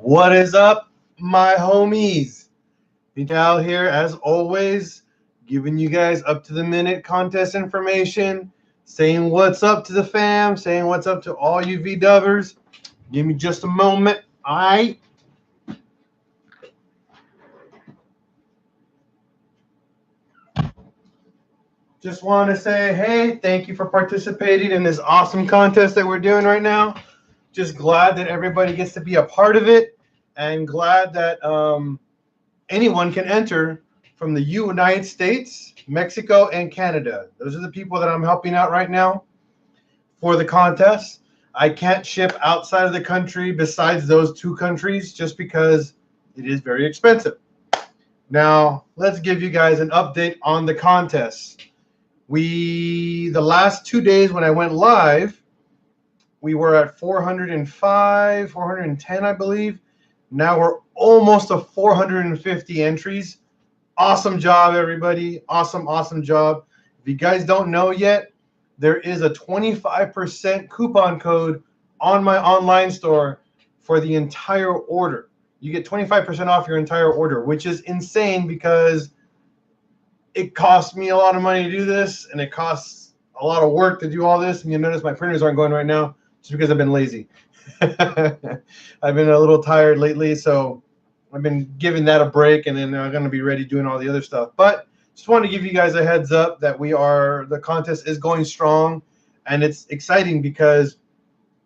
What is up, my homies? Pinchal here, as always, giving you guys up to the minute contest information, saying what's up to the fam, saying what's up to all you V-Dubbers. Give me just a moment, all right? Just want to say, hey, thank you for participating in this awesome contest that we're doing right now. Just glad that everybody gets to be a part of it, and glad that anyone can enter from the United States, Mexico, and Canada. Those are the people that I'm helping out right now for the contest. I can't ship outside of the country besides those two countries just because it is very expensive. Now, let's give you guys an update on the contest. The last 2 days when I went live, we were at 405, 410, I believe. Now we're almost to 450 entries. Awesome job, everybody. Awesome job. If you guys don't know yet, there is a 25% coupon code on my online store for the entire order. You get 25% off your entire order, which is insane because it costs me a lot of money to do this, and it costs a lot of work to do all this. And you notice my printers aren't going right now just because I've been lazy. I've been a little tired lately, so I've been giving that a break, and then I'm going to be ready doing all the other stuff. But just wanted to give you guys a heads up that the contest is going strong, and it's exciting because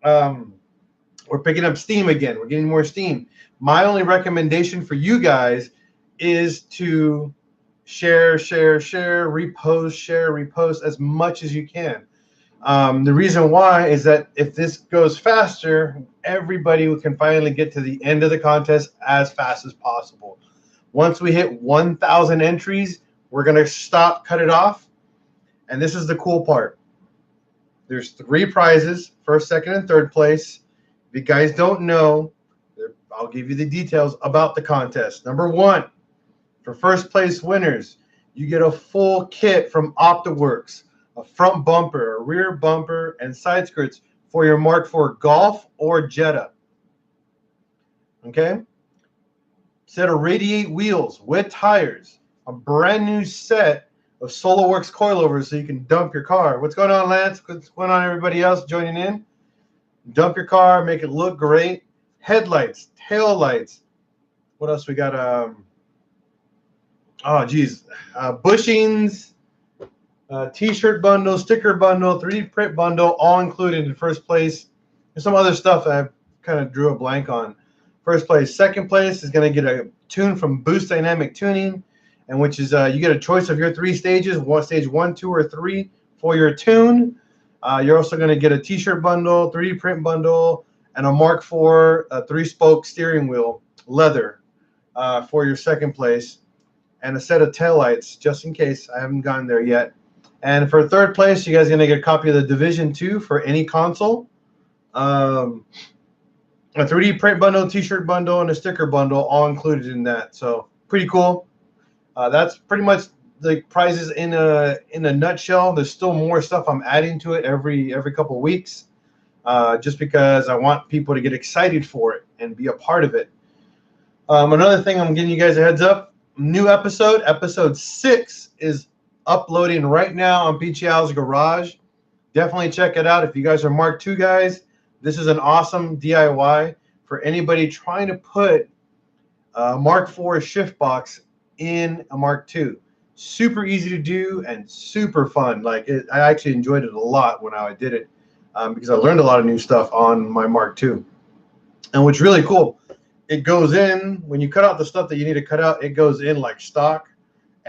we're picking up steam again. We're getting more steam. My only recommendation for you guys is to share, repost as much as you can. The reason why is that if this goes faster, everybody can finally get to the end of the contest as fast as possible. Once we hit 1,000 entries, we're going to stop, cut it off. And this is the cool part. There's 3 prizes, first, second, and third place. If you guys don't know, I'll give you the details about the contest. Number 1, for first place winners, you get a full kit from OptiWorks, a front bumper, a rear bumper, and side skirts for your Mark IV Golf or Jetta. Okay? Set of Radiate wheels with tires, a brand new set of SoloWorks coilovers so you can dump your car. What's going on, Lance? What's going on, everybody else joining in? Dump your car, make it look great. Headlights, tail lights. What else we got? Bushings, T-shirt bundle, sticker bundle, 3D print bundle, all included in first place. There's some other stuff that I kind of drew a blank on. First place. Second place is going to get a tune from Boost Dynamic Tuning, and which is you get a choice of your 3 stages, stage 1, 2, or 3 for your tune. You're also going to get a T-shirt bundle, 3D print bundle, and a Mark IV 3-spoke steering wheel, leather, for your second place, and a set of taillights, just in case. I haven't gotten there yet. And for third place, you guys are going to get a copy of the Division 2 for any console, a 3D print bundle, T-shirt bundle, and a sticker bundle, all included in that. So pretty cool. That's pretty much the prizes in a nutshell. There's still more stuff I'm adding to it every couple of weeks, just because I want people to get excited for it and be a part of it. Another thing, I'm giving you guys a heads up. New episode 6 is uploading right now on PCL's Garage. Definitely check it out. If you guys are Mark II guys, this is an awesome DIY for anybody trying to put a Mark IV shift box in a Mark II. Super easy to do and super fun. I actually enjoyed it a lot when I did it, because I learned a lot of new stuff on my Mark II. And what's really cool, it goes in, when you cut out the stuff that you need to cut out, it goes in like stock.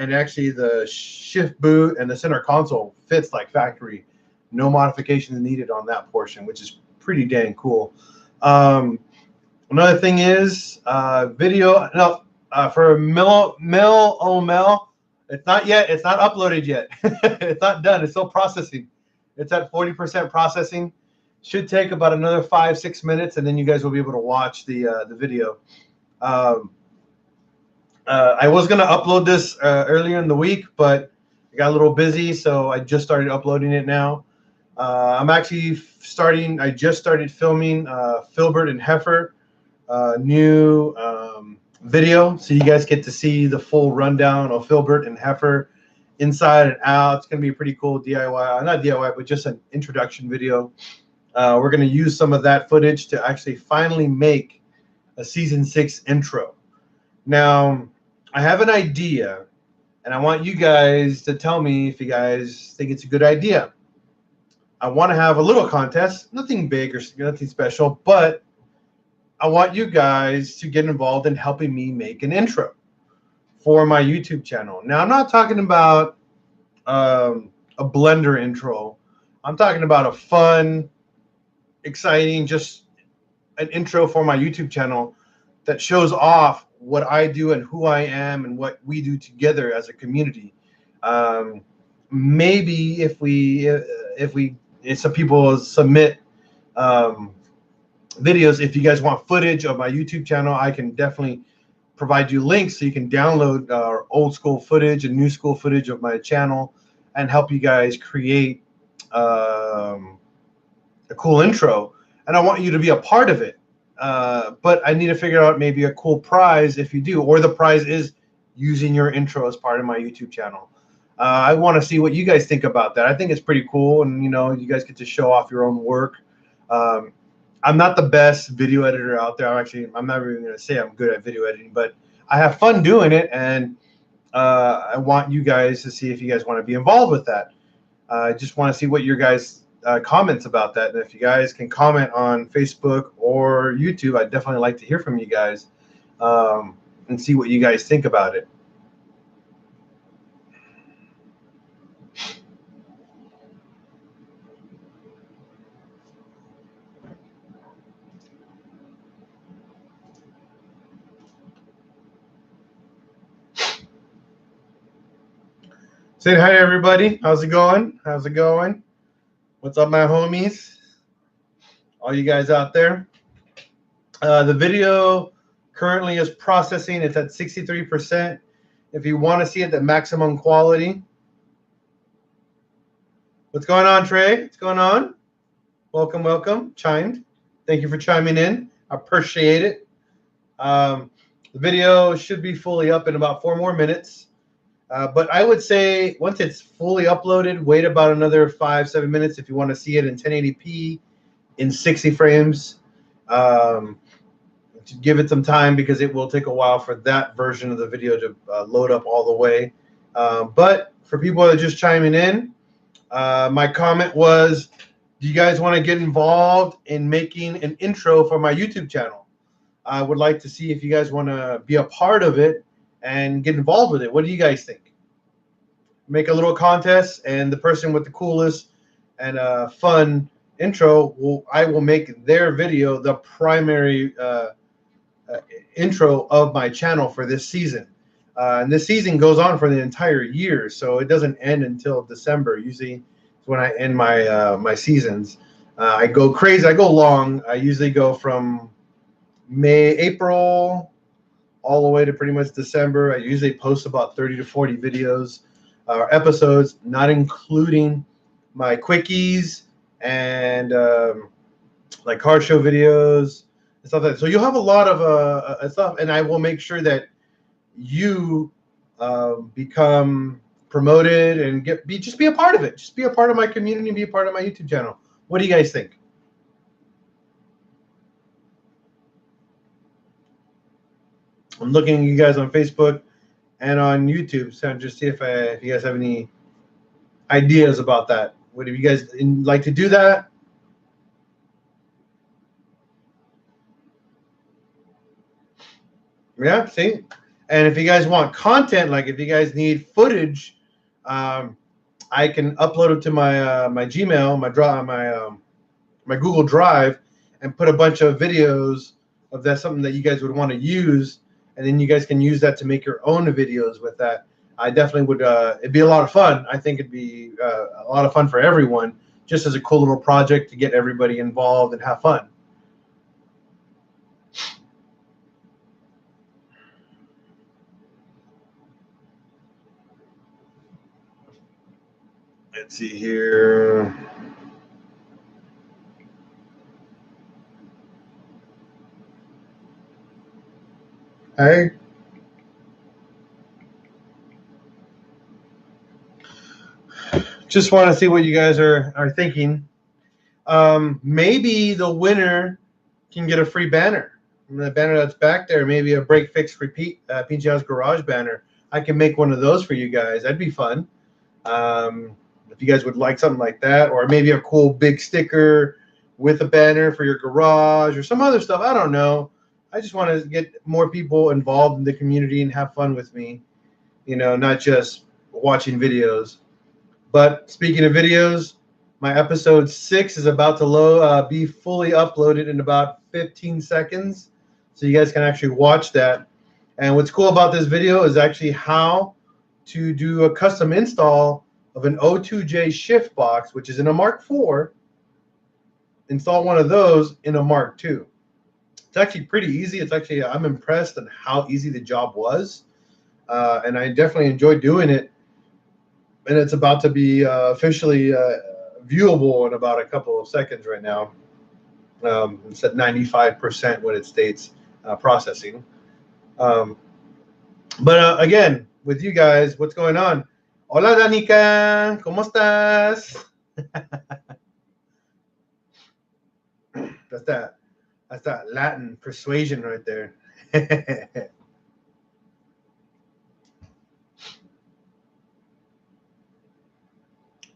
And actually the shift boot and the center console fits like factory. No modifications needed on that portion, which is pretty dang cool. Another thing is video. No, for Mel O'Mel, it's not uploaded yet. It's not done. It's still processing. It's at 40% processing. Should take about another 5-6 minutes, and then you guys will be able to watch the video. I was going to upload this earlier in the week, but I got a little busy, so I just started uploading it now. I just started filming Filbert and Heifer new video, so you guys get to see the full rundown of Filbert and Heifer inside and out. It's going to be a pretty cool DIY, not DIY, but just an introduction video. We're going to use some of that footage to actually finally make a season 6 intro. Now, I have an idea, and I want you guys to tell me if you guys think it's a good idea. I want to have a little contest, nothing big or nothing special, but I want you guys to get involved in helping me make an intro for my YouTube channel. Now, I'm not talking about a Blender intro. I'm talking about a fun, exciting, just an intro for my YouTube channel that shows off what I do and who I am and what we do together as a community. Maybe if some people submit videos, if you guys want footage of my YouTube channel, I can definitely provide you links so you can download old school footage and new school footage of my channel and help you guys create a cool intro. And I want you to be a part of it. But I need to figure out maybe a cool prize if you do, or the prize is using your intro as part of my YouTube channel. I want to see what you guys think about that. I think it's pretty cool, and you guys get to show off your own work. I'm not the best video editor out there. I'm not even going to say I'm good at video editing, but I have fun doing it, and I want you guys to see if you guys want to be involved with that. I just want to see what your guys' comments about that. And if you guys can comment on Facebook or YouTube, I'd definitely like to hear from you guys and see what you guys think about it. Say hi, everybody. How's it going? How's it going? What's up, my homies? All you guys out there. The video currently is processing. It's at 63%. If you want to see it at maximum quality. What's going on, Trey? What's going on? Welcome, welcome. Chimed. Thank you for chiming in. I appreciate it. The video should be fully up in about 4 more minutes. But I would say once it's fully uploaded, wait about another 5-7 minutes if you want to see it in 1080p in 60 frames. Give it some time because it will take a while for that version of the video to load up all the way. But for people that are just chiming in, my comment was, do you guys want to get involved in making an intro for my YouTube channel? I would like to see if you guys want to be a part of it and get involved with it. What do you guys think? Make a little contest, and the person with the coolest and fun intro, I will make their video the primary intro of my channel for this season. And this season goes on for the entire year, so it doesn't end until December. Usually it's when I end my seasons. I go crazy. I go long. I usually go from April all the way to pretty much December. I usually post about 30 to 40 videos or episodes, not including my quickies and like car show videos and stuff like that. So you'll have a lot of stuff, and I will make sure that you become promoted and just be a part of it. Just be a part of my community and be a part of my YouTube channel. What do you guys think? I'm looking at you guys on Facebook and on YouTube, so just see if you guys have any ideas about that. Would you guys like to do that? Yeah, see? And if you guys want content, like if you guys need footage, I can upload it to my my Gmail, my Google Drive, and put a bunch of videos of that, something that you guys would want to use, and then you guys can use that to make your own videos with that. I definitely would. It'd be a lot of fun. I think it'd be a lot of fun for everyone, just as a cool little project to get everybody involved and have fun. Let's see here. I just want to see what you guys are thinking. Maybe the winner can get a free banner. The banner that's back there, maybe a break, fix, repeat Pinche House Garage banner. I can make one of those for you guys. That'd be fun. If you guys would like something like that, or maybe a cool big sticker with a banner for your garage or some other stuff. I don't know. I just want to get more people involved in the community and have fun with me, not just watching videos. But speaking of videos, my episode 6 is about to be fully uploaded in about 15 seconds. So you guys can actually watch that. And what's cool about this video is actually how to do a custom install of an O2J shift box, which is in a Mark IV. Install one of those in a Mark II. It's actually pretty easy. I'm impressed at how easy the job was. And I definitely enjoyed doing it. And it's about to be officially viewable in about a couple of seconds right now. It's at 95% when it states processing. But again, with you guys, what's going on? Hola, Danica. ¿Cómo estás? That's that Latin persuasion right there.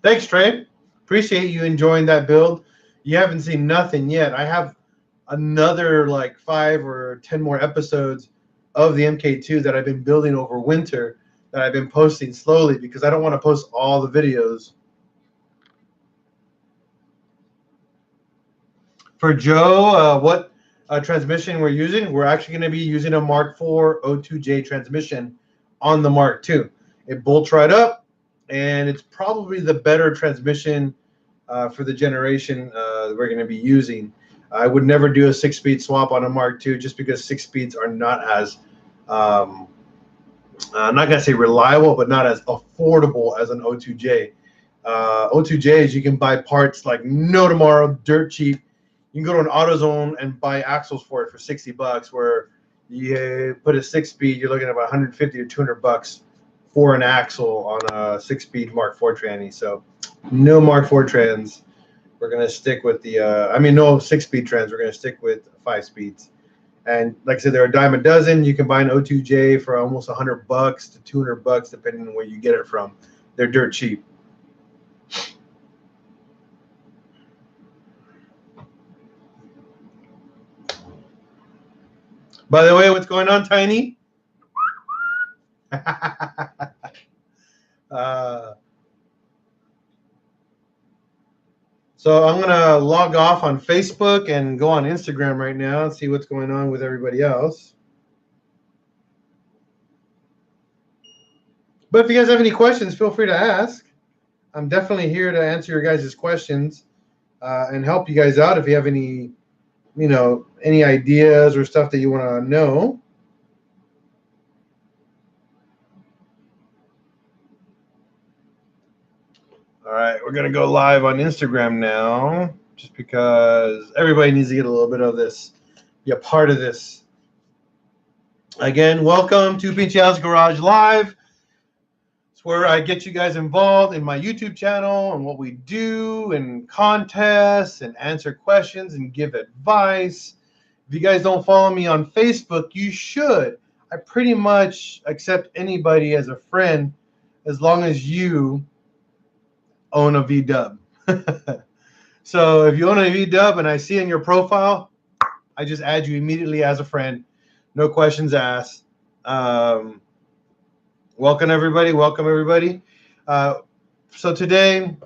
Thanks, Trey. Appreciate you enjoying that build. You haven't seen nothing yet. I have another like 5 or 10 more episodes of the MK2 that I've been building over winter that I've been posting slowly because I don't want to post all the videos. For Joe, what transmission we're using? We're actually going to be using a Mark IV O2J transmission on the Mark II. It bolts right up, and it's probably the better transmission for the generation we're going to be using. I would never do a 6-speed swap on a Mark II just because 6 speeds are not as, I'm not going to say reliable, but not as affordable as an O2J. O2Js, you can buy parts like no tomorrow, dirt cheap. You can go to an AutoZone and buy axles for it for $60, where you put a 6-speed, you're looking at about $150 to $200 for an axle on a 6-speed Mark IV tranny. So no Mark IV trans. We're going to stick with the, no 6-speed trans. We're going to stick with 5 speeds. And like I said, they're a dime a dozen. You can buy an O2J for almost $100 to $200, depending on where you get it from. They're dirt cheap. By the way, what's going on, Tiny? So I'm going to log off on Facebook and go on Instagram right now and see what's going on with everybody else. But if you guys have any questions, feel free to ask. I'm definitely here to answer your guys' questions and help you guys out if you have any, any ideas or stuff that you want to know. All right, we're going to go live on Instagram now just because everybody needs to get a little bit of this, be a part of this. Again, welcome to Pinche House Garage Live. It's where I get you guys involved in my YouTube channel and what we do and contests and answer questions and give advice. If you guys don't follow me on Facebook, you should. I pretty much accept anybody as a friend as long as you own a V-dub. So if you own a V-dub and I see in your profile, I just add you immediately as a friend. No questions asked. Welcome everybody. So today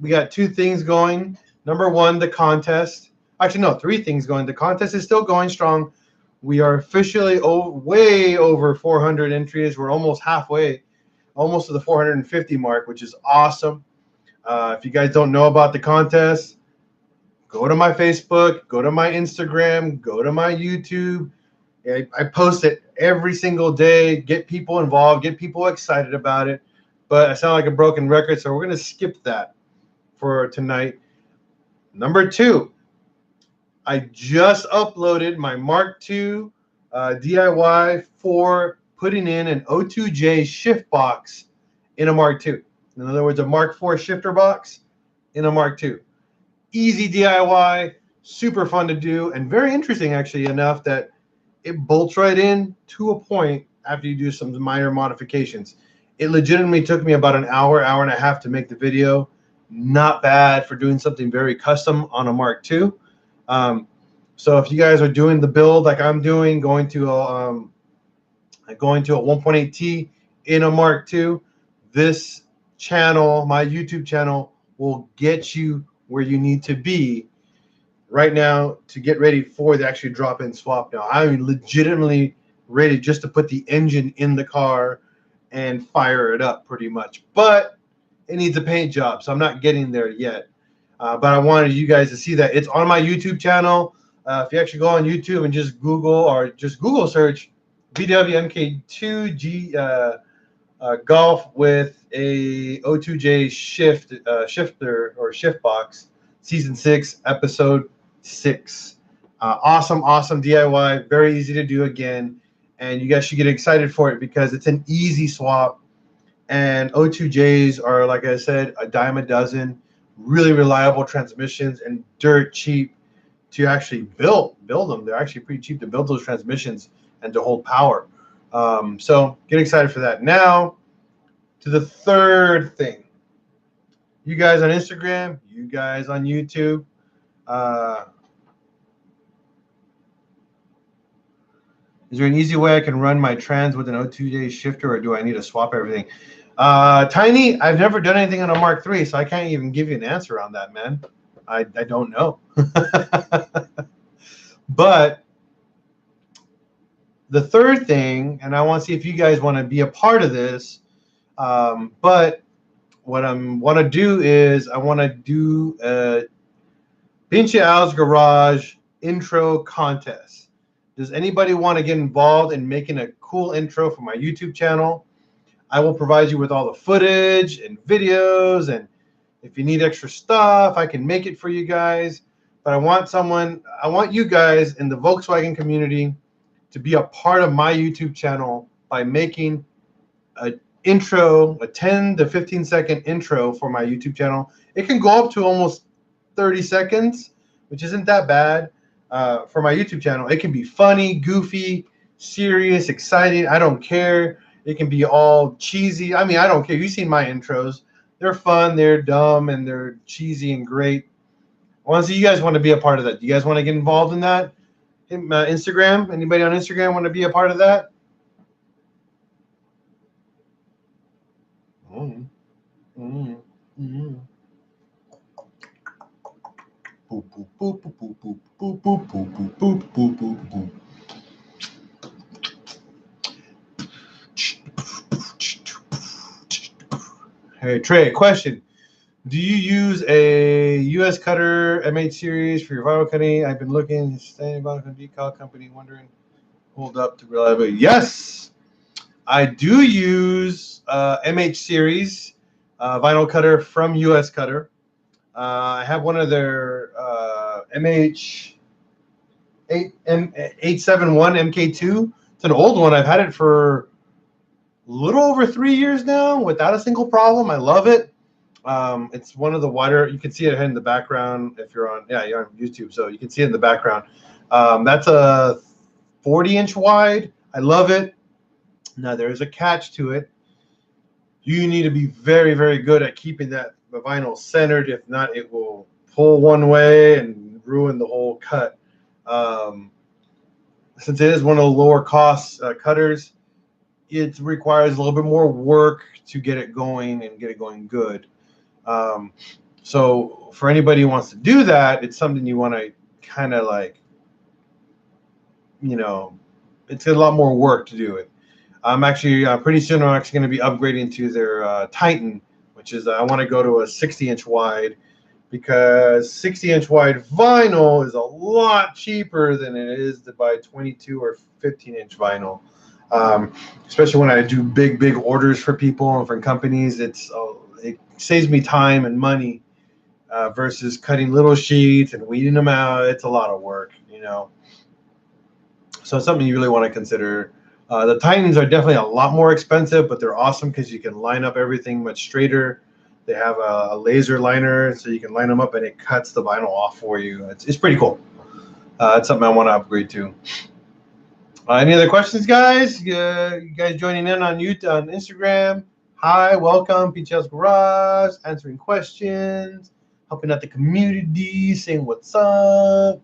we got 2 things going. Number 1, the contest. Actually, no, 3 things going. The contest is still going strong. We are officially way over 400 entries. We're almost halfway, almost to the 450 mark, which is awesome. If you guys don't know about the contest, go to my Facebook, go to my Instagram, go to my YouTube. I post it every single day, get people involved, get people excited about it. But I sound like a broken record, so we're going to skip that for tonight. Number 2, I just uploaded my Mark II DIY for putting in an O2J shift box in a Mark II. In other words, a Mark IV shifter box in a Mark II. Easy DIY, super fun to do, and very interesting actually enough that it bolts right in to a point after you do some minor modifications. It legitimately took me about an hour, hour and a half to make the video. Not bad for doing something very custom on a Mark II. So if you guys are doing the build like I'm doing, going to a 1.8T in a Mark II, this channel, my YouTube channel, will get you where you need to be right now to get ready for the actual drop-in swap. Now I'm legitimately ready just to put the engine in the car and fire it up pretty much, but it needs a paint job, so I'm not getting there yet. But I wanted you guys to see that it's on my YouTube channel. If you actually go on YouTube and just Google search VW MK2 Golf with a O2J shifter or shift box, season 6, episode 6. Awesome DIY, very easy to do again, and you guys should get excited for it because it's an easy swap. And O2Js are, like I said, a dime a dozen. Really reliable transmissions and dirt cheap to actually build them. They're actually pretty cheap to build those transmissions and to hold power. So get excited for that. Now to the third thing. You guys on Instagram, you guys on YouTube. Is there an easy way I can run my trans with an O2J shifter, or do I need to swap everything? Tiny, I've never done anything on a Mark III, so I can't even give you an answer on that, man. I don't know. But the third thing, and I want to see if you guys want to be a part of this, but what I want to do is I want to do a Pinche Al's Garage intro contest. Does anybody want to get involved in making a cool intro for my YouTube channel? I will provide you with all the footage and videos, and if you need extra stuff, I can make it for you guys. But I want you guys in the Volkswagen community to be a part of my YouTube channel by making an intro, a 10 to 15 second intro for my YouTube channel. It can go up to almost 30 seconds, which isn't that bad for my YouTube channel. It can be funny, goofy, serious, exciting. I don't care. It can be all cheesy. I mean, I don't care. You've seen my intros. They're fun, they're dumb, and they're cheesy and great. I want to see you guys want to be a part of that. Do you guys want to get involved in that? Instagram? Anybody on Instagram want to be a part of that? Mm. Mm. Mm. Boop, boop, boop, boop, boop, boop, boop, boop, boop, boop, boop, boop. Hey, Trey, question. Do you use a US cutter MH series for your vinyl cutting? I've been looking, standing vinyl cutting decal company, wondering, hold up to reliability. Yes, I do use MH series vinyl cutter from US Cutter. I have one of their MH 871 MK2. It's an old one. I've had it for a little over 3 years now without a single problem. I love it. It's one of the wider. You can see it in the background if you're on. Yeah, you're on YouTube, so you can see it in the background. That's a 40-inch wide. I love it. Now there is a catch to it. You need to be very, very good at keeping the vinyl centered. If not, it will pull one way and ruin the whole cut. Since it is one of the lower cost cutters, it requires a little bit more work to get it going and get it going good. So for anybody who wants to do that, it's something you want to kind of like, it's a lot more work to do it. I'm actually pretty soon I'm actually going to be upgrading to their Titan, which is I want to go to a 60-inch wide, because 60-inch wide vinyl is a lot cheaper than it is to buy 22 or 15-inch vinyl. Especially when I do big orders for people and for companies, it saves me time and money versus cutting little sheets and weeding them out. It's a lot of work, So it's something you really want to consider. The Titans are definitely a lot more expensive, but they're awesome because you can line up everything much straighter. They have a laser liner, so you can line them up and it cuts the vinyl off for you. It's pretty cool. It's something I want to upgrade to. Any other questions, guys? You guys joining in on YouTube, on Instagram? Hi, welcome, PTL's Garage, answering questions, helping out the community, saying what's up.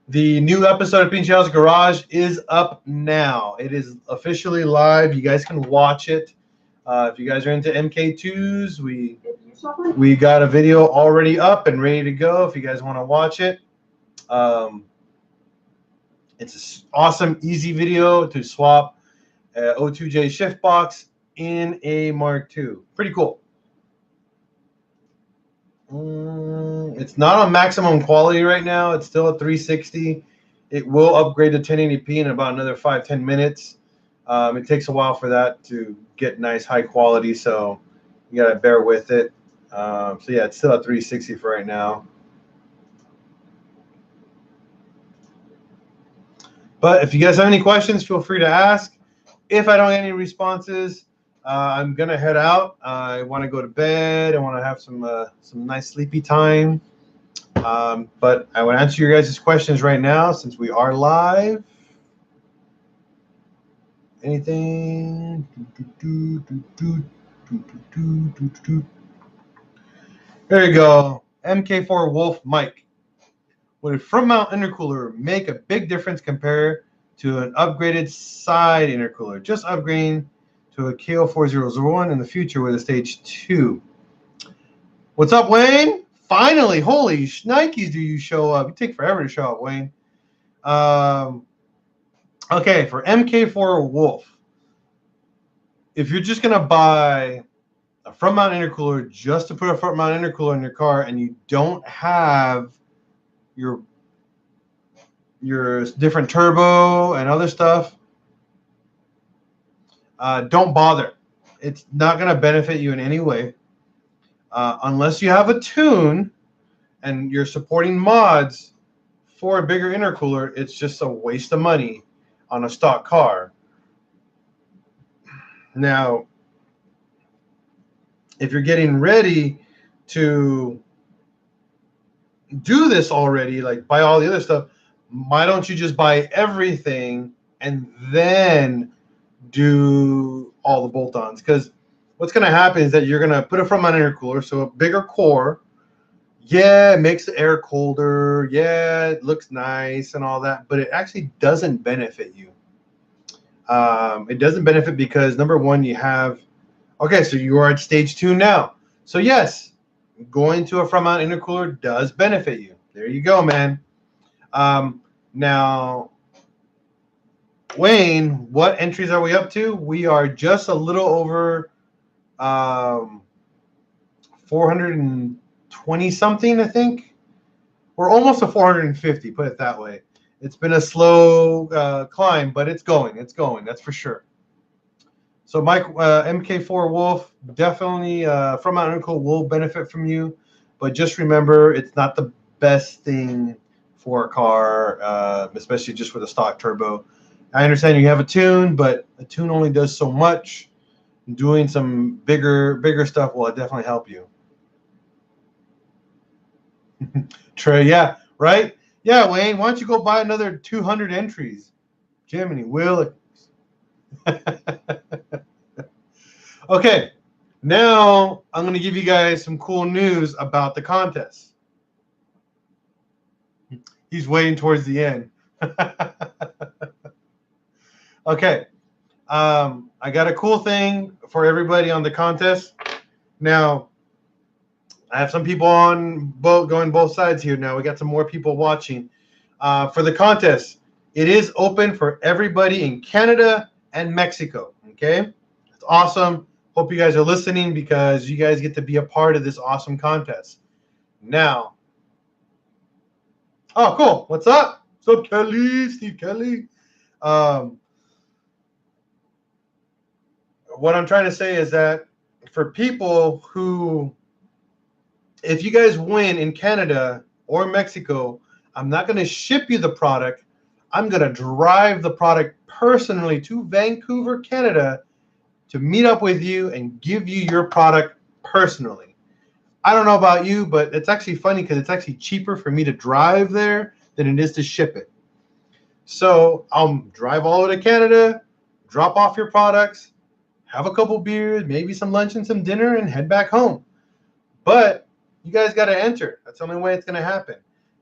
The new episode of PTL's Garage is up now. It is officially live. You guys can watch it. If you guys are into MK2s, we got a video already up and ready to go if you guys want to watch it. It's an awesome, easy video to swap O2J shift box in a Mark II. Pretty cool. It's not on maximum quality right now. It's still at 360. It will upgrade to 1080p in about another 5-10 minutes. It takes a while for that to get nice high quality, so you gotta bear with it. So yeah, it's still at 360 for right now. But if you guys have any questions, feel free to ask. If I don't get any responses, I'm gonna head out. I want to go to bed. I want to have some nice sleepy time. But I would answer your guys' questions right now since we are live. Anything? There you go. MK4 Wolf Mike. Would a front mount intercooler make a big difference compared to an upgraded side intercooler? Just upgrading to a KO4001 in the future with a stage 2. What's up, Wayne? Finally, holy shnikes, do you show up? You take forever to show up, Wayne. Okay, for MK4 Wolf, if you're just going to buy a front mount intercooler just to put a front mount intercooler in your car and you don't have your different turbo and other stuff, don't bother. It's not going to benefit you in any way unless you have a tune and you're supporting mods for a bigger intercooler. It's just a waste of money on a stock car. Now, if you're getting ready to do this already, like buy all the other stuff, why don't you just buy everything and then do all the bolt-ons? Because what's going to happen is that you're going to put a front mount intercooler, so a bigger core. Yeah, it makes the air colder. Yeah, it looks nice and all that, but it actually doesn't benefit you. It doesn't benefit because, number one, you have, okay, so you are at stage 2 now. So yes, going to a front mount intercooler does benefit you. There you go, man. Now, Wayne, what entries are we up to? We are just a little over 420 something, I think. We're almost to 450, put it that way. It's been a slow climb, but it's going. It's going, that's for sure. So Mike, MK4 Wolf, definitely front mount intercooler will benefit from you, but just remember it's not the best thing for a car, especially just with a stock turbo. I understand you have a tune, but a tune only does so much. Doing some bigger stuff will definitely help you. Trey, yeah, right? Yeah, Wayne, why don't you go buy another 200 entries? Jiminy Willikers. Okay, now I'm going to give you guys some cool news about the contest. He's waiting towards the end. Okay, I got a cool thing for everybody on the contest. Now, I have some people on going both sides here now. We got some more people watching. For the contest, it is open for everybody in Canada and Mexico. Okay, it's awesome. Hope you guys are listening because you guys get to be a part of this awesome contest. Now, oh, cool. What's up? What's up, Kelly? Steve Kelly. What I'm trying to say is that for people who, if you guys win in Canada or Mexico, I'm not going to ship you the product. I'm going to drive the product personally to Vancouver, Canada to meet up with you and give you your product personally. I don't know about you, but it's actually funny because it's actually cheaper for me to drive there than it is to ship it. So I'll drive all the way to Canada, drop off your products, have a couple beers, maybe some lunch and some dinner, and head back home. But you guys got to enter. That's the only way it's going to happen.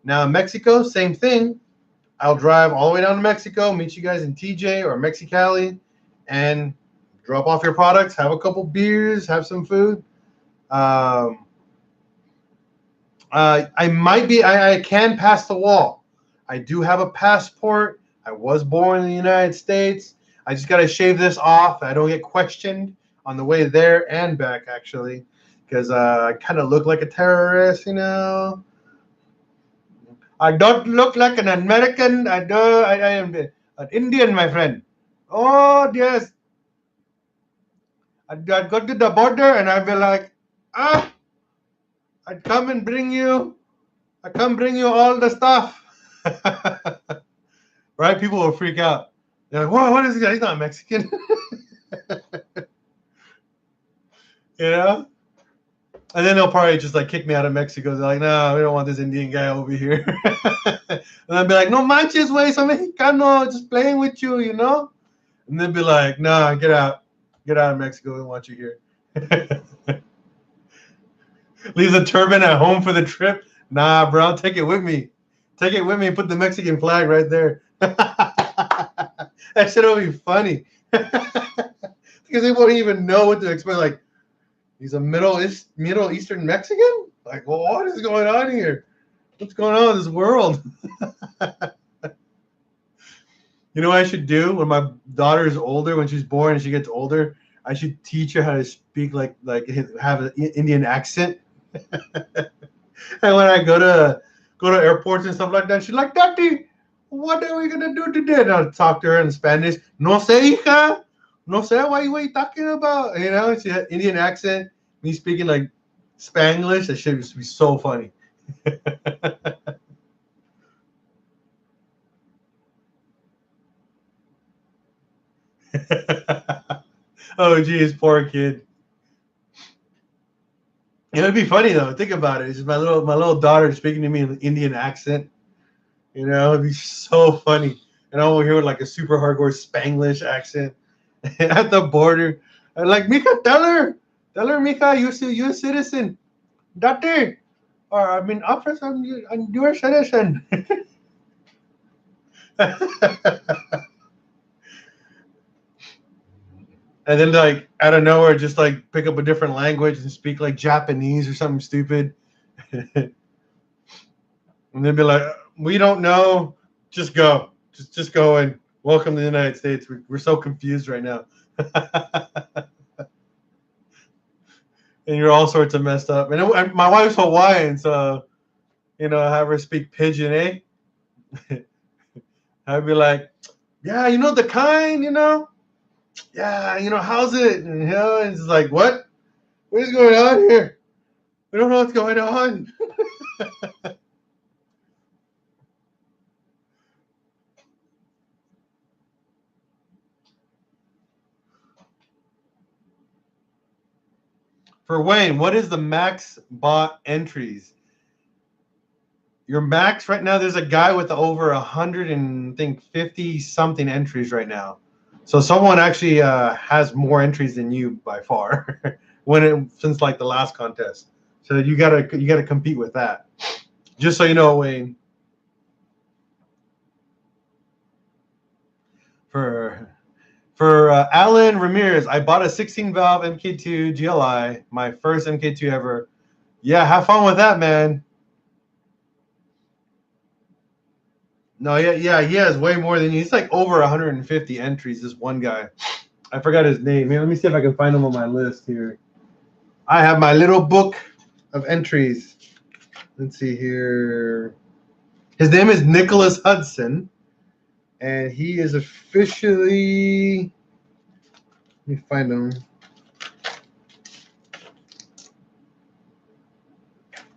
Now, in Mexico, same thing. I'll drive all the way down to Mexico, meet you guys in TJ or Mexicali, and drop off your products, have a couple beers, have some food. I can pass the wall. I do have a passport. I was born in the United States. I just got to shave this off. I don't get questioned on the way there and back, actually, because I kind of look like a terrorist, you know. I don't look like an American. I am an Indian, my friend. Oh, yes. I'd go to the border and I'd be like, I'd come and bring you. I come bring you all the stuff. Right? People will freak out. They're like, what is this guy? He's not Mexican. You know? And then they'll probably just like kick me out of Mexico. They're like, no, we don't want this Indian guy over here. And I'll be like, no manches, güey, soy mexicano, just playing with you, you know? And they'll be like, nah, get out. Get out of Mexico. We don't want you here. Leave the turban at home for the trip. Nah, bro, I'll take it with me. Take it with me and put the Mexican flag right there. That shit will be funny. Because they won't even know what to expect. Like, he's a Middle Eastern Mexican? Like, well, what is going on here? What's going on in this world? You know what I should do when my daughter is older, when she's born and she gets older? I should teach her how to speak like have an Indian accent. And when I go to airports and stuff like that, she's like, Daddy, what are we gonna do today? And I'll talk to her in Spanish. No sé, hija. No sé, what are you talking about? You know, she had Indian accent, me speaking like Spanglish. That shit used to be so funny. Oh, geez, poor kid. It would be funny though. Think about it. It's just my little daughter speaking to me in an Indian accent. You know, it'd be so funny. And I will hear like a super hardcore Spanglish accent at the border. I'm like, Mika, tell her, Mika, you're a citizen. Dati, or I mean, officer, you're a citizen. And then like out of nowhere, just like pick up a different language and speak like Japanese or something stupid. And they'd be like, we don't know. Just go. Just go and welcome to the United States. We're so confused right now. And you're all sorts of messed up. And my wife's Hawaiian, so, you know, have her speak pidgin, eh? I'd be like, yeah, you know, the kind, you know? Yeah, you know, how's it? And, you know, it's like, what? What is going on here? We don't know what's going on. For Wayne, what is the max bot entries? Your max right now, there's a guy with over 100 and I think 50 something entries right now. So someone actually has more entries than you by far since like the last contest. So you gotta compete with that. Just so you know, Wayne. For Alan Ramirez, I bought a 16 valve MK2 GLI, my first MK2 ever. Yeah, have fun with that, man. No, yeah, he has way more than you. He's like over 150 entries, this one guy. I forgot his name. Here, let me see if I can find him on my list here. I have my little book of entries. Let's see here. His name is Nicholas Hudson, and he is officially. Let me find him.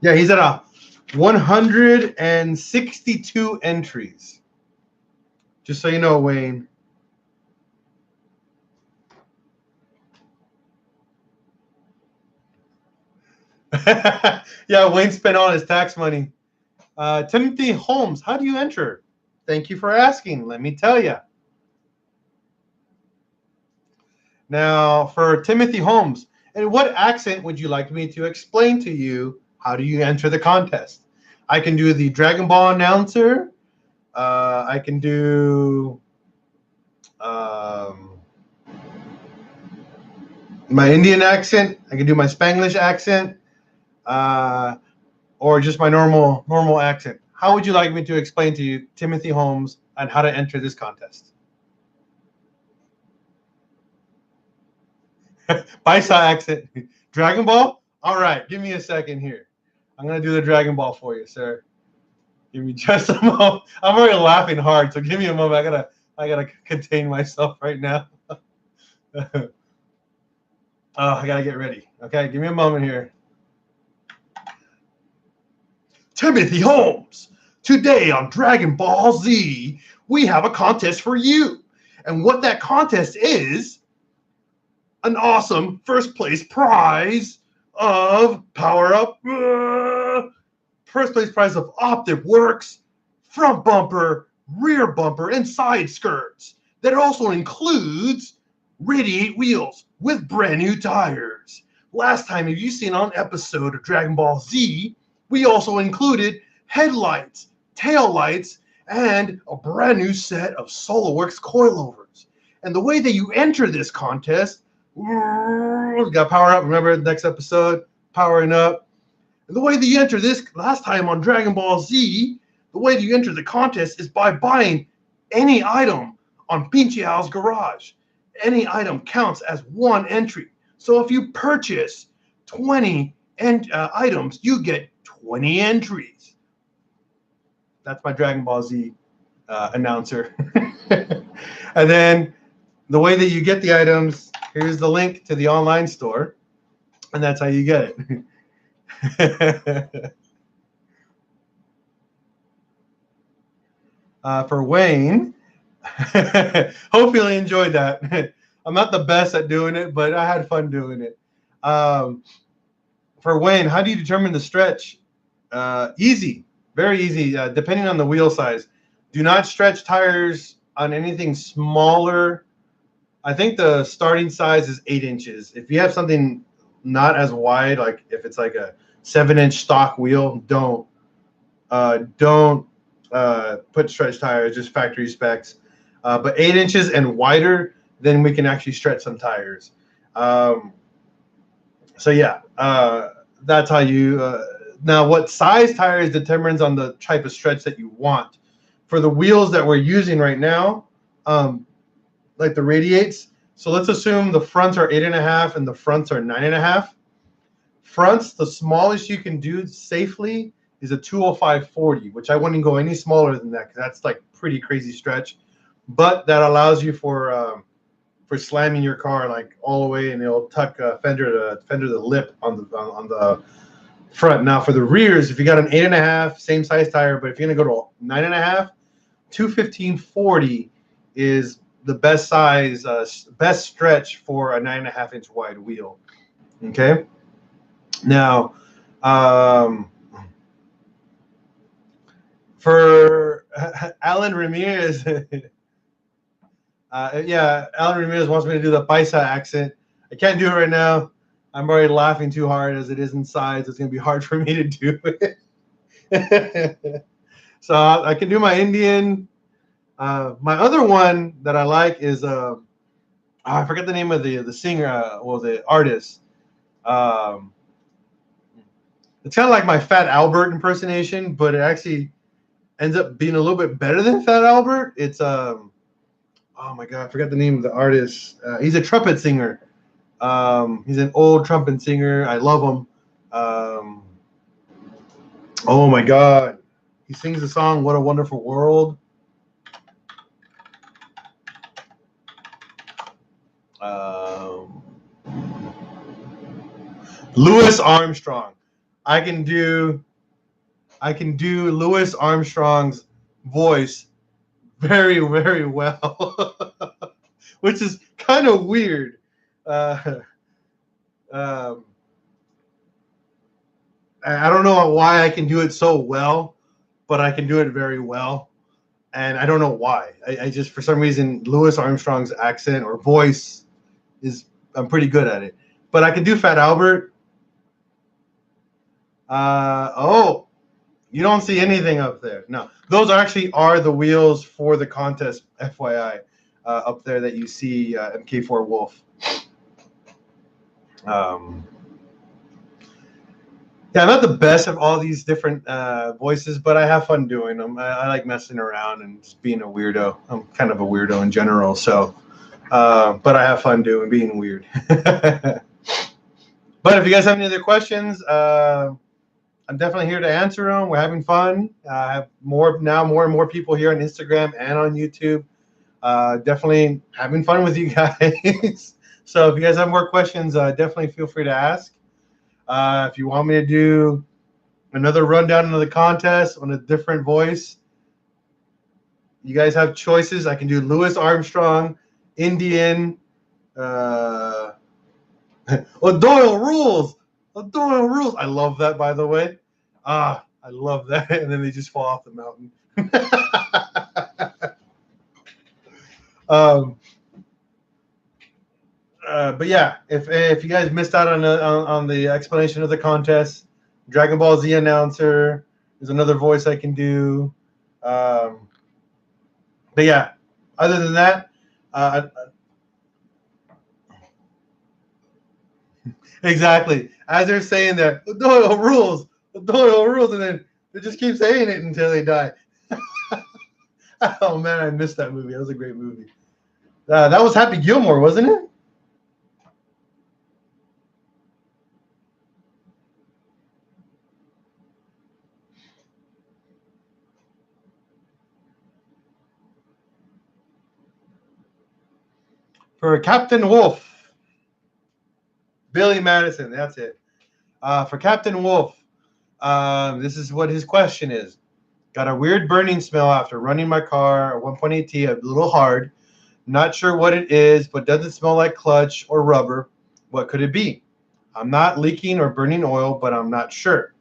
Yeah, he's at 162 entries. Just so you know, Wayne. Yeah, Wayne spent all his tax money. Timothy Holmes, how do you enter? Thank you for asking. Let me tell you. Now, for Timothy Holmes, in what accent would you like me to explain to you how do you enter the contest? I can do the Dragon Ball announcer. I can do my Indian accent. I can do my Spanglish accent, or just my normal accent. How would you like me to explain to you Timothy Holmes and how to enter this contest? Paisa accent. Dragon Ball? All right, give me a second here. I'm going to do the Dragon Ball for you, sir. Give me just a moment. I'm already laughing hard, so give me a moment. I gotta contain myself right now. I gotta get ready. Okay, give me a moment here. Timothy Holmes, today on Dragon Ball Z, we have a contest for you. And what that contest is, an awesome first place prize of Power Up. First place prize of Optic Works, front bumper, rear bumper, and side skirts. That also includes Radiate wheels with brand new tires. Last time, if you've seen on an episode of Dragon Ball Z, we also included headlights, tail lights, and a brand new set of SoloWorks coilovers. And the way that you enter this contest, got Power Up. Remember the next episode, Powering Up. And the way that you enter this last time on Dragon Ball Z, the way that you enter the contest is by buying any item on Pinchiao's Garage. Any item counts as one entry. So if you purchase 20 items, you get 20 entries. That's my Dragon Ball Z announcer. And then the way that you get the items, here's the link to the online store, and that's how you get it. For Wayne, hopefully you enjoyed that. I'm not the best at doing it, but I had fun doing it. For Wayne, how do you determine the stretch? Easy, very easy, depending on the wheel size. Do not stretch tires on anything smaller. I think the starting size is 8 inches. If you have something not as wide, like if it's like a 7-inch stock wheel, don't put stretch tires, just factory specs. But 8 inches and wider, then we can actually stretch some tires. So yeah, that's how you. Now, what size tires determines on the type of stretch that you want. For the wheels that we're using right now, like the radiates. So let's assume the fronts are 8.5 and the fronts are 9.5. Fronts, the smallest you can do safely is a 205/40, which I wouldn't go any smaller than that because that's like pretty crazy stretch. But that allows you for slamming your car like all the way, and it'll tuck fender to lip on the front. Now for the rears, if you got an 8.5, same size tire, but if you're gonna go to 9.5, 215/40 is the best size, best stretch for a 9.5-inch wide wheel. Okay. Now, for Alan Ramirez, yeah, Alan Ramirez wants me to do the Paisa accent. I can't do it right now. I'm already laughing too hard as it is inside, so it's going to be hard for me to do it. So I can do my Indian. My other one that I like is I forget the name of the singer, the artist. It's kind of like my Fat Albert impersonation, but it actually ends up being a little bit better than Fat Albert. It's oh my god, I forgot the name of the artist. He's a trumpet singer. He's an old trumpet singer. I love him. Oh my god, he sings the song "What a Wonderful World." Louis Armstrong. I can do Louis Armstrong's voice very, very well, which is kind of weird. Uh, um, I don't know why I can do it so well, but I can do it very well. And I don't know why. I just, for some reason, Louis Armstrong's accent or voice is, I'm pretty good at it. But I can do Fat Albert. Oh, you don't see anything up there. No, those are the wheels for the contest, FYI, up there that you see MK4 Wolf. Yeah, I'm not the best of all these different voices, but I have fun doing them. I like messing around and just being a weirdo. I'm kind of a weirdo in general, so but I have fun being weird. But if you guys have any other questions, I'm definitely here to answer them. We're having fun. I have more and more people here on Instagram and on YouTube. Definitely having fun with you guys. So if you guys have more questions, definitely feel free to ask. If you want me to do another rundown of the contest on a different voice, you guys have choices. I can do Louis Armstrong, Indian, O'Doyle Rules. O'Doyle Rules. I love that, by the way. I love that. And then they just fall off the mountain. But yeah, if you guys missed out on the explanation of the contest, Dragon Ball Z announcer is another voice I can do. But yeah, other than that, exactly. As they're saying that, Doyle rules, and then they just keep saying it until they die. Oh man, I missed that movie. That was a great movie. That was Happy Gilmore, wasn't it? For Captain Wolf, Billy Madison. That's it. For Captain Wolf, this is what his question is. Got a weird burning smell after running my car at 1.8T, a little hard. Not sure what it is, but doesn't smell like clutch or rubber. What could it be? I'm not leaking or burning oil, but I'm not sure.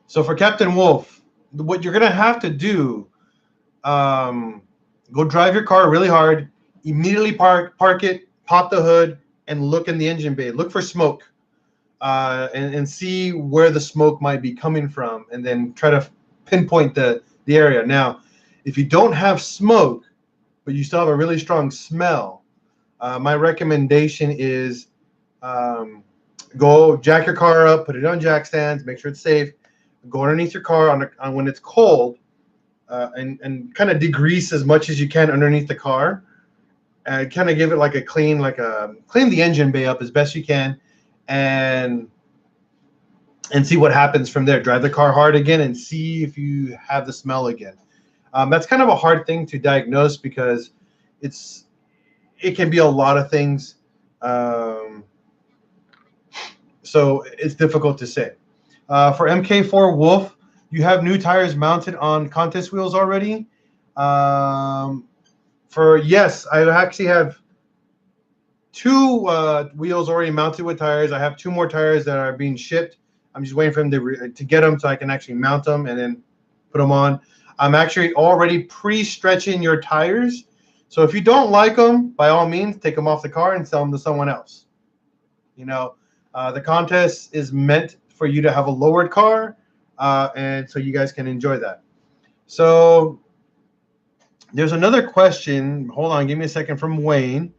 So for Captain Wolf, what you're going to have to do, go drive your car really hard, immediately park it, pop the hood, and look in the engine bay. Look for smoke. And see where the smoke might be coming from, and then try to pinpoint the area. Now, if you don't have smoke, but you still have a really strong smell, my recommendation is go jack your car up, put it on jack stands, make sure it's safe, go underneath your car on when it's cold, and kind of degrease as much as you can underneath the car, and kind of give it like a clean the engine bay up as best you can, and see what happens from there. Drive the car hard again and see if you have the smell again. That's kind of a hard thing to diagnose because it can be a lot of things. So it's difficult to say. For MK4 Wolf, you have new tires mounted on contest wheels already. Yes, I actually have 2 wheels already mounted with tires. I have 2 more tires that are being shipped. I'm just waiting for them to get them so I can actually mount them and then put them on. I'm actually already pre-stretching your tires. So if you don't like them, by all means, take them off the car and sell them to someone else. You know, the contest is meant for you to have a lowered car, and so you guys can enjoy that. So there's another question. Hold on, give me a second, from Wayne.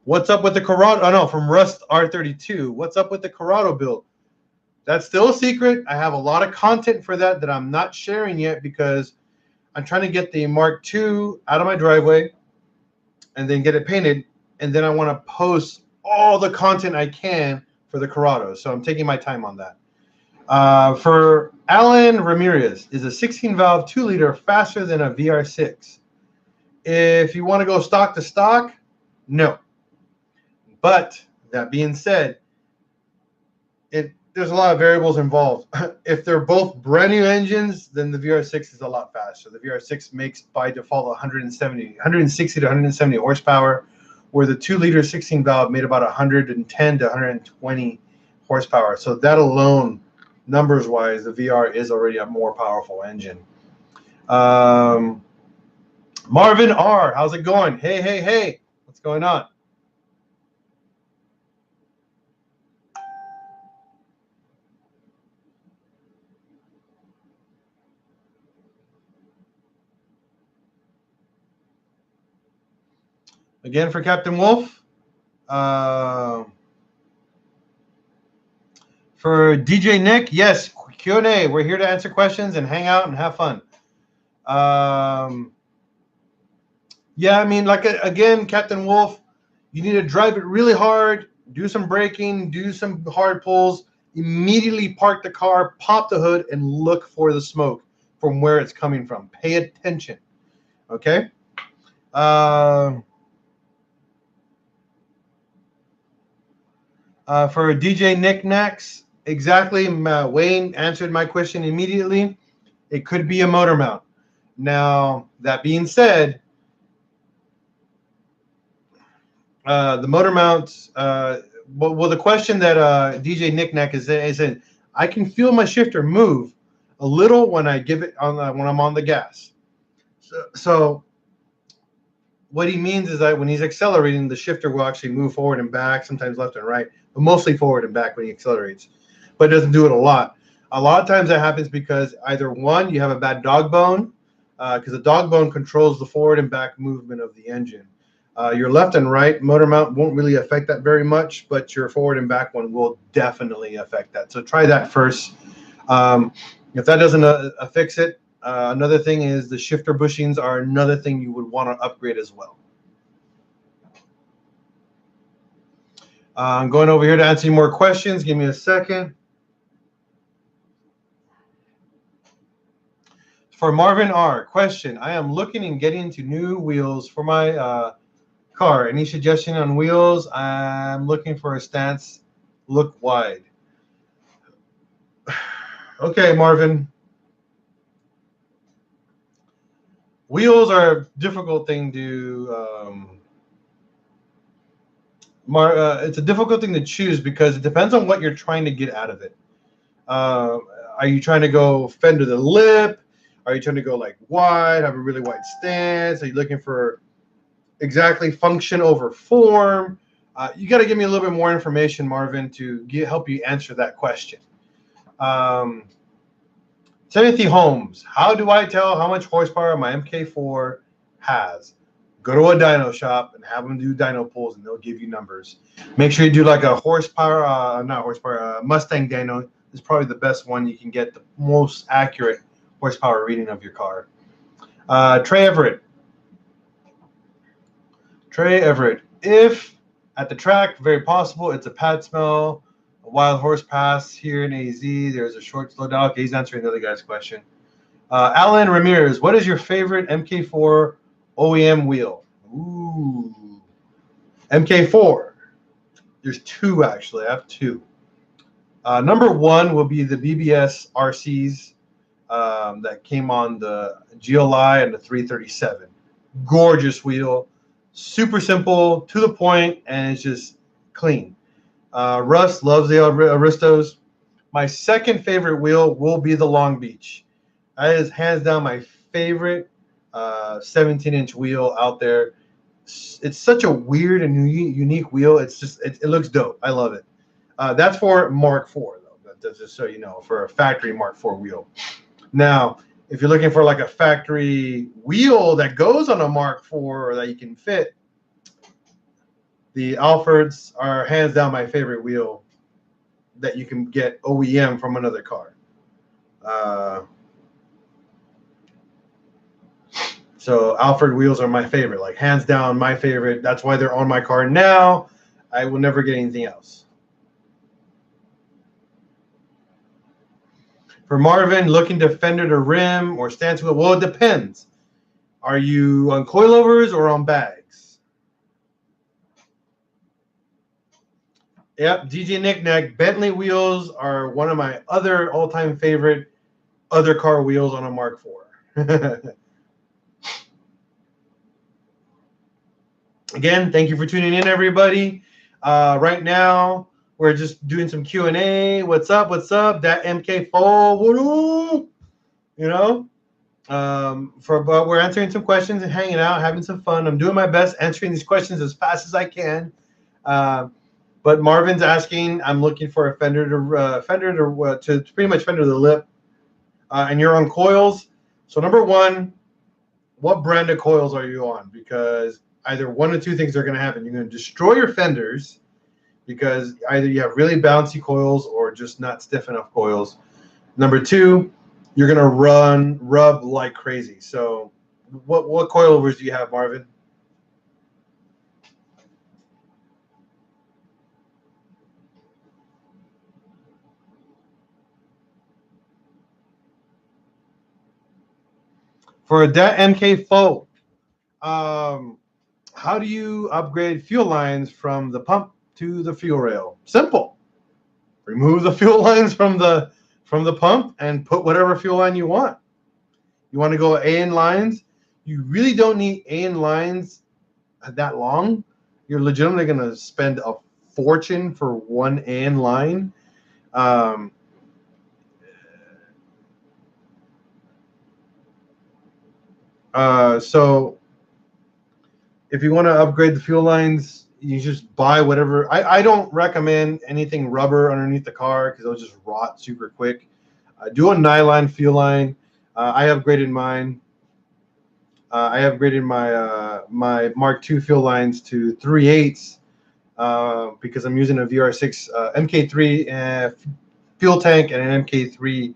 What's up with the Corrado? Oh, no, from Rust R32. What's up with the Corrado build? That's still a secret. I have a lot of content for that I'm not sharing yet because I'm trying to get the Mark II out of my driveway and then get it painted. And then I want to post all the content I can for the Corrado. So I'm taking my time on that. For Alan Ramirez, is a 16-valve 2-liter faster than a VR6? If you want to go stock to stock, no. But That being said, there's a lot of variables involved. If they're both brand new engines, then the VR6 is a lot faster. The VR6 makes by default 160 to 170 horsepower, where the 2-liter 16 valve made about 110 to 120 horsepower. So that alone, numbers wise, the VR is already a more powerful engine. Marvin R, how's it going? Hey, what's going on? Again for Captain Wolf. For DJ Nick, yes, Q&A. We're here to answer questions and hang out and have fun. Yeah, I mean, like, again, Captain Wolf, you need to drive it really hard, do some braking, do some hard pulls, immediately park the car, pop the hood, and look for the smoke from where it's coming from. Pay attention, okay? For DJ Knickknacks, exactly. Wayne answered my question immediately. It could be a motor mount. Now, that being said, the motor mounts, well, the question that DJ Knickknack is in, I can feel my shifter move a little when I give it on when I'm on the gas. So what he means is that when he's accelerating, the shifter will actually move forward and back, sometimes left and right, but mostly forward and back when he accelerates. But it doesn't do it a lot. A lot of times that happens because either one, you have a bad dog bone, because the dog bone controls the forward and back movement of the engine. Your left and right motor mount won't really affect that very much, but your forward and back one will definitely affect that. So try that first. If that doesn't fix it, another thing is the shifter bushings are another thing you would want to upgrade as well. I'm going over here to answer more questions. Give me a second. For Marvin R, question. I am looking and getting into new wheels for my car. Any suggestion on wheels? I'm looking for a stance. Look wide. Okay, Marvin. Wheels are a difficult thing to it's a difficult thing to choose because it depends on what you're trying to get out of it. Are you trying to go fender to lip? Are you trying to go like wide, have a really wide stance? Are you looking for exactly function over form? You got to give me a little bit more information, Marvin, to help you answer that question. Timothy Holmes, how do I tell how much horsepower my MK4 has? Go to a dyno shop and have them do dyno pulls, and they'll give you numbers. Make sure you do like a Mustang dyno is probably the best one. You can get the most accurate horsepower reading of your car. Trey Everett, if at the track, very possible, it's a pad smell, a wild horse pass here in AZ, there's a short slowdown. Okay, he's answering the other guy's question. Alan Ramirez, what is your favorite MK4 OEM wheel? Ooh, MK4. There's two, actually. I have two. Number one will be the BBS RCs that came on the GLI and the 337. Gorgeous wheel. Super simple, to the point, and it's just clean. Russ loves the Aristos. My second favorite wheel will be the Long Beach. That is hands down my favorite 17-inch wheel out there. It's such a weird and unique wheel. It's just it looks dope. I love it. That's for Mark IV, though. That's just so you know, for a factory Mark IV wheel. Now, if you're looking for like a factory wheel that goes on a Mark IV or that you can fit, the Alfords are hands down my favorite wheel that you can get OEM from another car. So Alford wheels are my favorite, like hands down my favorite. That's why they're on my car now. I will never get anything else. For Marvin, looking to fender to rim or stance wheel, well, it depends. Are you on coilovers or on bags? Yep, DJ Knick-Knack. Bentley wheels are one of my other all-time favorite other car wheels on a Mark IV. Again, thank you for tuning in, everybody. Right now, we're just doing some Q&A. What's up? What's up? That MK4, you know? But we're answering some questions and hanging out, having some fun. I'm doing my best answering these questions as fast as I can. But Marvin's asking, I'm looking for a fender to pretty much fender the lip, and you're on coils. So number one, what brand of coils are you on? Because either one of two things are going to happen. You're going to destroy your fenders because either you have really bouncy coils or just not stiff enough coils. Number two, you're going to rub like crazy. So what coilovers do you have, Marvin? For that MK4, how do you upgrade fuel lines from the pump to the fuel rail? Simple. Remove the fuel lines from the pump and put whatever fuel line you want. You want to go AN lines? You really don't need AN lines that long. You're legitimately going to spend a fortune for one AN line. So if you want to upgrade the fuel lines, you just buy whatever. I don't recommend anything rubber underneath the car because it'll just rot super quick. Do a nylon fuel line. I upgraded mine. I upgraded my Mark II fuel lines to 3/8 because I'm using a VR6 MK3 fuel tank and an MK3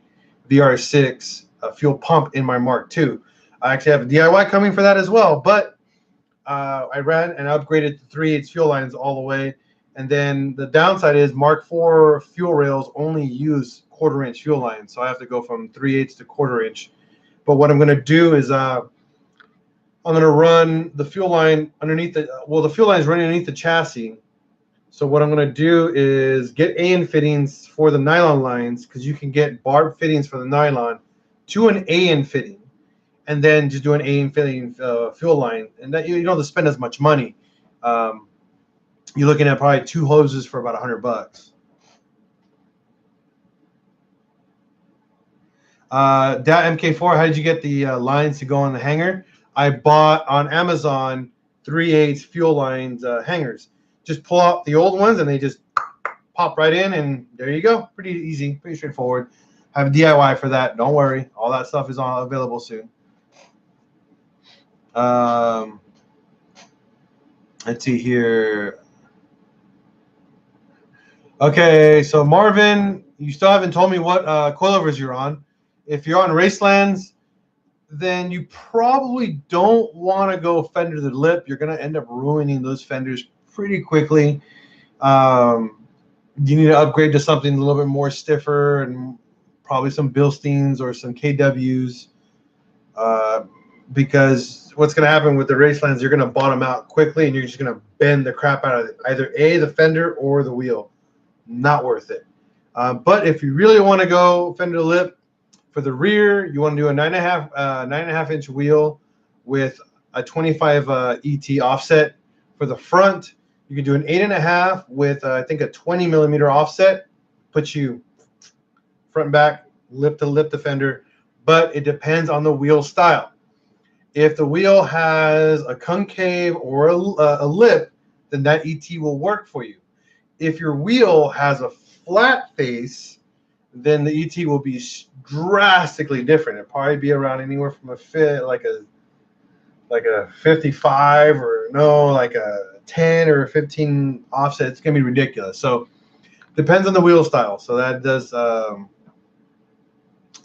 VR6 fuel pump in my Mark II. I actually have a DIY coming for that as well, but I ran and upgraded to 3/8 fuel lines all the way. And then the downside is Mark IV fuel rails only use 1/4-inch fuel lines, so I have to go from 3/8 to 1/4-inch. But what I'm going to do is I'm going to run the fuel line underneath the fuel line is running underneath the chassis. So what I'm going to do is get AN fittings for the nylon lines because you can get barb fittings for the nylon to an AN fitting, and then just do an AN fitting fuel line, and that you don't have to spend as much money. You're looking at probably 2 hoses for about $100. That MK4, how did you get the lines to go on the hanger? I bought on Amazon 3/8 fuel lines hangers. Just pull out the old ones and they just pop right in, and there you go. Pretty easy, pretty straightforward. I have a DIY for that. Don't worry, all that stuff is available soon. Let's see here. Okay, so Marvin, you still haven't told me what coilovers you're on. If you're on Racelands, then you probably don't want to go fender to the lip. You're going to end up ruining those fenders pretty quickly. You need to upgrade to something a little bit more stiffer and probably some Bilsteins or some KWs, because what's going to happen with the Racelands, you're going to bottom out quickly and you're just going to bend the crap out of it, either the fender or the wheel. Not worth it. But if you really want to go fender to lip, for the rear, you want to do a 9.5-inch wheel with a 25 ET offset. For the front, you can do an 8.5 with I think a 20 millimeter offset. Puts you front and back, lip to lip the fender. But it depends on the wheel style. If the wheel has a concave or a lip, then that ET will work for you. If your wheel has a flat face, then the ET will be drastically different. It'll probably be around anywhere from a 55 or like a 10 or 15 offset. It's gonna be ridiculous. So depends on the wheel style. So that does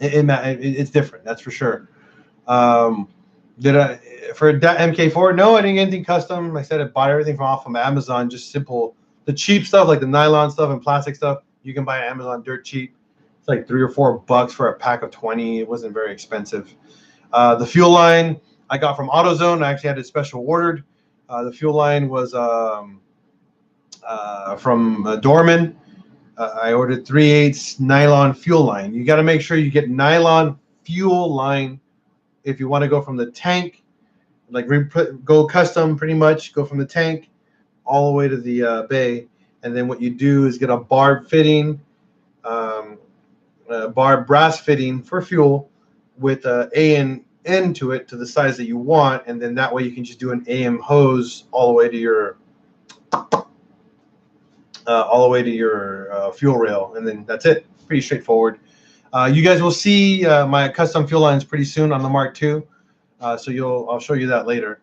it's different. That's for sure. Did I for that MK4? No, I didn't get anything custom. Like I said, I bought everything off of Amazon. Just simple, the cheap stuff like the nylon stuff and plastic stuff. You can buy on Amazon dirt cheap. It's like $3 or $4 for a pack of 20. It wasn't very expensive. The fuel line I got from AutoZone. I actually had it special ordered. The fuel line was from Dorman. I ordered 3/8 nylon fuel line. You got to make sure you get nylon fuel line if you want to go from the tank, like go custom pretty much, go from the tank all the way to the bay. And then what you do is get a barb fitting, barb brass fitting for fuel with A and N to it to the size that you want. And then that way you can just do an AM hose all the way to your fuel rail, and then that's it. Pretty straightforward. You guys will see my custom fuel lines pretty soon on the Mark II, so I'll show you that later.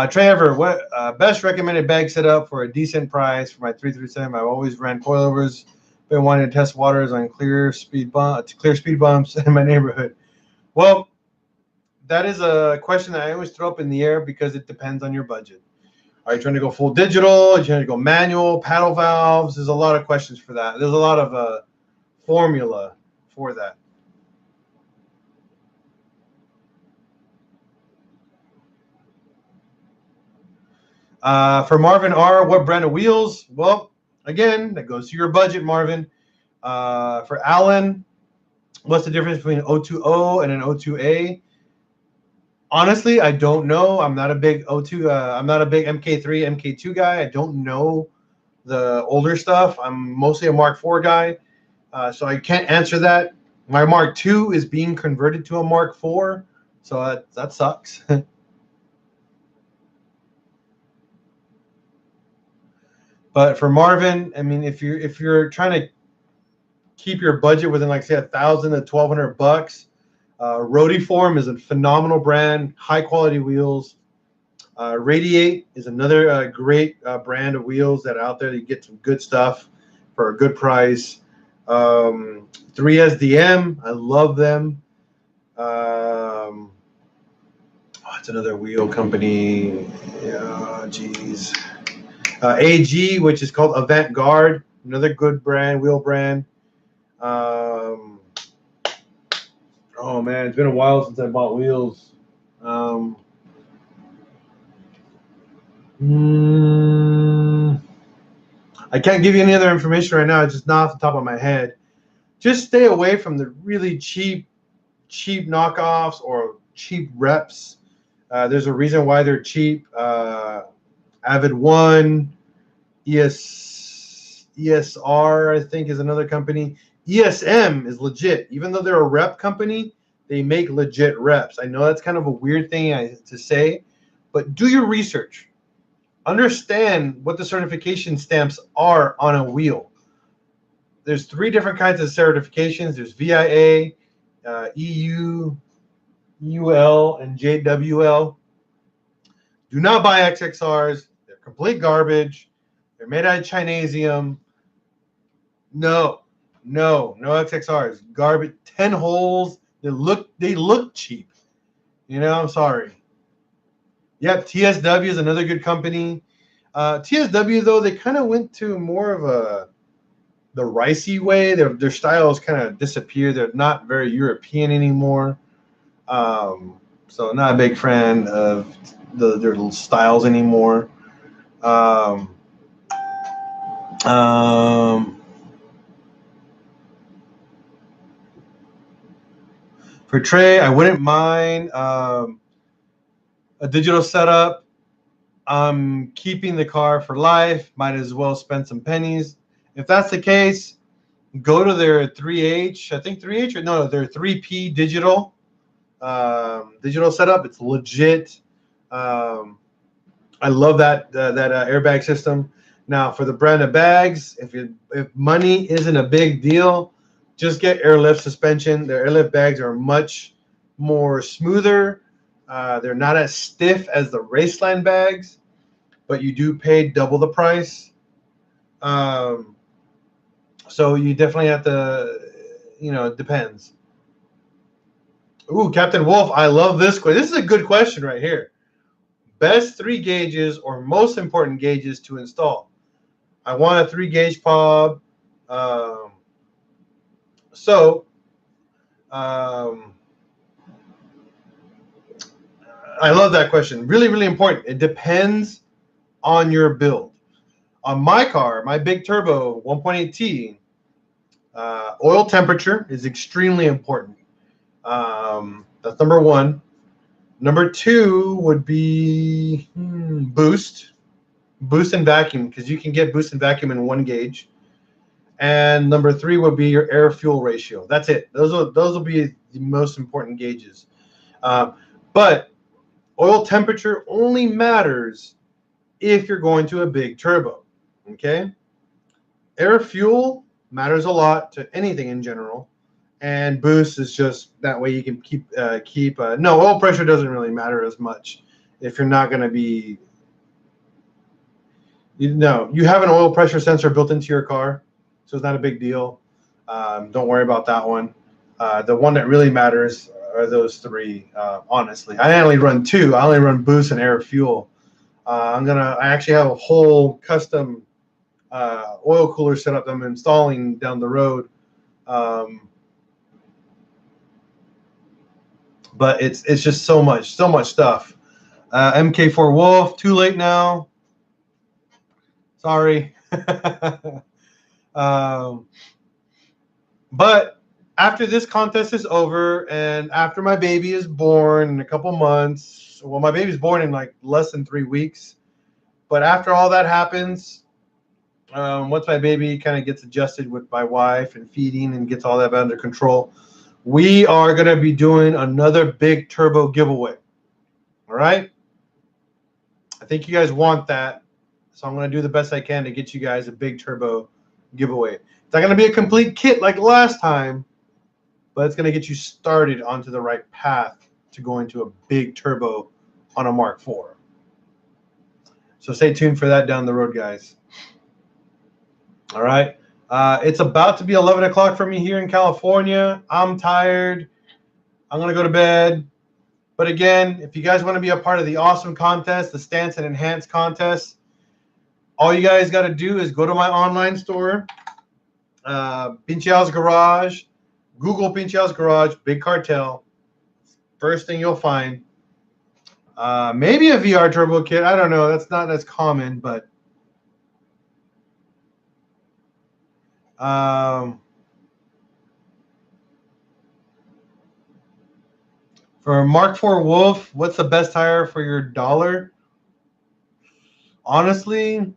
Trevor, what best recommended bag setup for a decent price for my 337? I've always ran coilovers, been wanting to test waters on clear speed bumps in my neighborhood. Well, that is a question that I always throw up in the air because it depends on your budget. Are you trying to go full digital? Are you trying to go manual, paddle valves? There's a lot of questions for that. There's a lot of formula for that. For Marvin R., what brand of wheels? Well, again, that goes to your budget, Marvin. For Alan, what's the difference between an O2O and an O2A? Honestly, I don't know. I'm not a big I'm not a big MK3, MK2 guy. I don't know the older stuff. I'm mostly a Mark IV guy, so I can't answer that. My Mark II is being converted to a Mark IV, so that sucks. But for Marvin, I mean, if you're trying to keep your budget within, like, say, $1,000 to $1,200, Rotiform is a phenomenal brand, high quality wheels. Radiate is another great brand of wheels that are out there. You get some good stuff for a good price. 3SDM, I love them. It's another wheel company. Geez. AG, which is called Avant Garde, another good brand, wheel brand. Oh man, it's been a while since I bought wheels. I can't give you any other information right now. It's just not off the top of my head. Just stay away from the really cheap knockoffs or cheap reps. There's a reason why they're cheap. Avid One, ESR, I think, is another company. ESM is legit. Even though they're a rep company, they make legit reps. I know that's kind of a weird thing to say, but do your research. Understand what the certification stamps are on a wheel. There's 3 different kinds of certifications. There's VIA, EU, UL, and JWL. Do not buy XXRs. They're complete garbage. They're made out of Chinesium. No XXRs. Garbage. 10 holes. They look cheap. I'm sorry. Yep, TSW is another good company. TSW, though, they kind of went to more of the ricey way. Their styles kind of disappeared. They're not very European anymore. So not a big fan of their little styles anymore. For Trey, I wouldn't mind a digital setup. I'm keeping the car for life. Might as well spend some pennies. If that's the case, go to their 3H. I think 3H or no, their 3P digital setup. It's legit. I love that airbag system. Now, for the brand of bags, if money isn't a big deal, just get airlift suspension. Their airlift bags are much more smoother. They're not as stiff as the Raceline bags, but you do pay double the price. So you definitely have to, it depends. Ooh, Captain Wolf, I love this question. This is a good question right here. Best 3 gauges or most important gauges to install. I want a 3 gauge POB. I love that question. Really, really important. It depends on your build. On my car, my big turbo 1.8T, oil temperature is extremely important. That's number one. Number two would be boost and vacuum, because you can get boost and vacuum in one gauge. And number three would be your air fuel ratio. That's it. Those will be the most important gauges. But oil temperature only matters if you're going to a big turbo. Okay. Air fuel matters a lot to anything in general, and boost is just that way you can keep no, oil pressure doesn't really matter as much if you're not going to be, you have an oil pressure sensor built into your car, so it's not a big deal. Don't worry about that one. The one that really matters are those three. Honestly, I only run two. I only run boost and air fuel. I actually have a whole custom oil cooler setup that I'm installing down the road. But it's just so much stuff. MK4 Wolf, too late now. Sorry. But after this contest is over, and after my baby is born in a couple months, well, my baby's born in like less than 3 weeks. But after all that happens, once my baby kind of gets adjusted with my wife and feeding and gets all that under control, we are going to be doing another big turbo giveaway. All right? I think you guys want that, so I'm going to do the best I can to get you guys a big turbo giveaway. It's not going to be a complete kit like last time, but it's going to get you started onto the right path to going to a big turbo on a Mark IV. So stay tuned for that down the road, guys. All right. It's about to be 11 o'clock for me here in California. I'm tired. I'm going to go to bed. But again, if you guys want to be a part of the awesome contest, the Stance and Enhance contest, all you guys got to do is go to my online store, Pinche Al's Garage, Google Pinche Al's Garage, Big Cartel. First thing you'll find. Maybe a VR turbo kit. I don't know. That's not as common, but for Mark IV Wolf, what's the best tire for your dollar? Honestly,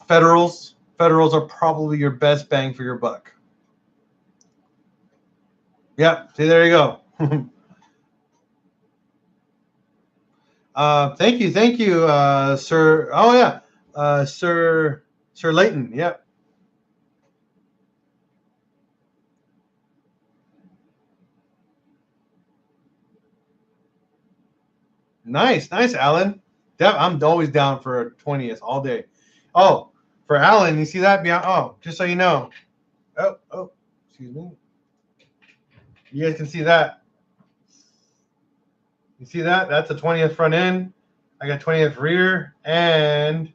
Federals. Federals are probably your best bang for your buck. Yeah, see, there you go. Thank you, Sir. Oh yeah, Sir Layton. Yeah. Nice, Alan. I'm always down for a 20th all day. Oh, for Alan, you see that? Oh, just so you know. Oh, excuse me. You guys can see that. You see that? That's a 20th front end. I got 20th rear, and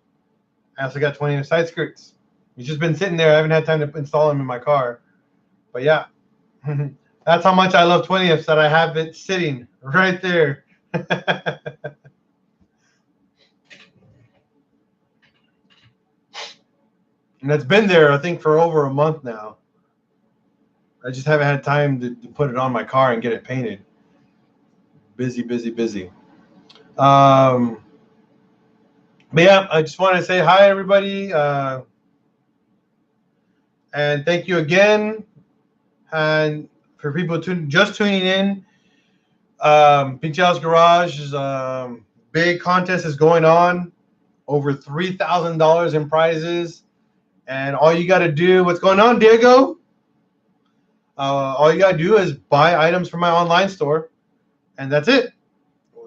I also got 20th side skirts. He's just been sitting there. I haven't had time to install them in my car. But yeah, that's how much I love 20ths, that I have it sitting right there. And it's been there, I think, for over a month now. I just haven't had time to put it on my car and get it painted. Busy. But yeah, I just want to say hi, everybody. And thank you again. And for people just tuning in, Pinche Al's Garage is big contest is going on. Over $3,000 in prizes. And all you got to do, what's going on, Diego? All you got to do is buy items from my online store, and that's it.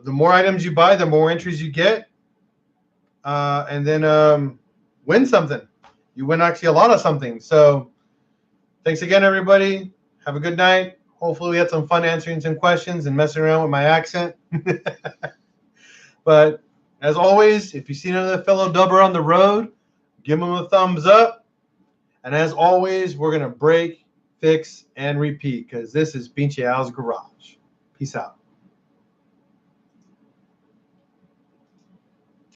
The more items you buy, the more entries you get, and then win something. You win actually a lot of something. So thanks again, everybody. Have a good night. Hopefully we had some fun answering some questions and messing around with my accent. But as always, if you see another fellow dubber on the road, give them a thumbs up. And as always, we're going to break, fix, and repeat, because this is Pinche Al's Garage. Peace out.